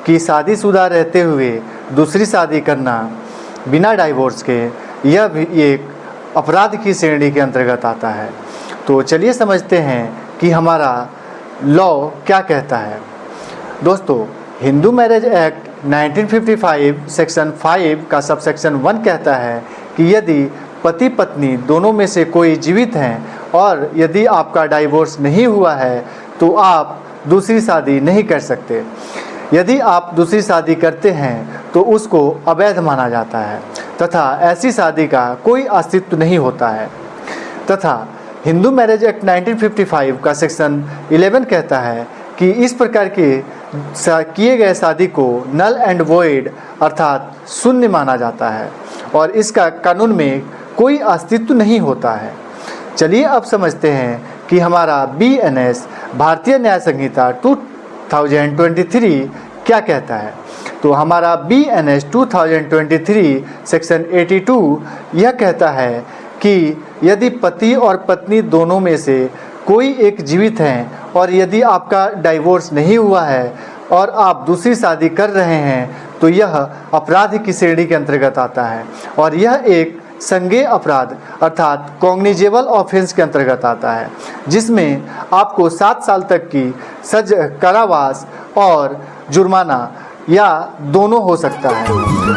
कि शादीशुदा रहते हुए दूसरी शादी करना बिना डाइवोर्स के, यह भी एक अपराध की श्रेणी के अंतर्गत आता है। तो चलिए समझते हैं कि हमारा लॉ क्या कहता है। दोस्तों, हिंदू मैरिज एक्ट 1955 सेक्शन 5 का सबसेक्शन 1 कहता है कि यदि पति पत्नी दोनों में से कोई जीवित हैं और यदि आपका डाइवोर्स नहीं हुआ है तो आप दूसरी शादी नहीं कर सकते। यदि आप दूसरी शादी करते हैं तो उसको अवैध माना जाता है तथा ऐसी शादी का कोई अस्तित्व नहीं होता है। तथा हिंदू मैरिज एक्ट 1955 का सेक्शन 11 कहता है कि इस प्रकार के किए गए शादी को नल एंड वॉइड अर्थात शून्य माना जाता है और इसका कानून में कोई अस्तित्व नहीं होता है। चलिए अब समझते हैं कि हमारा BNS भारतीय न्याय संहिता 2023 क्या कहता है। तो हमारा BNS 2023 सेक्शन 82 यह कहता है कि यदि पति और पत्नी दोनों में से कोई एक जीवित हैं और यदि आपका डाइवोर्स नहीं हुआ है और आप दूसरी शादी कर रहे हैं तो यह अपराध की श्रेणी के अंतर्गत आता है और यह एक संज्ञेय अपराध अर्थात कॉग्निजेबल ऑफेंस के अंतर्गत आता है, जिसमें आपको 7 साल तक की कारावास और जुर्माना या दोनों हो सकता है।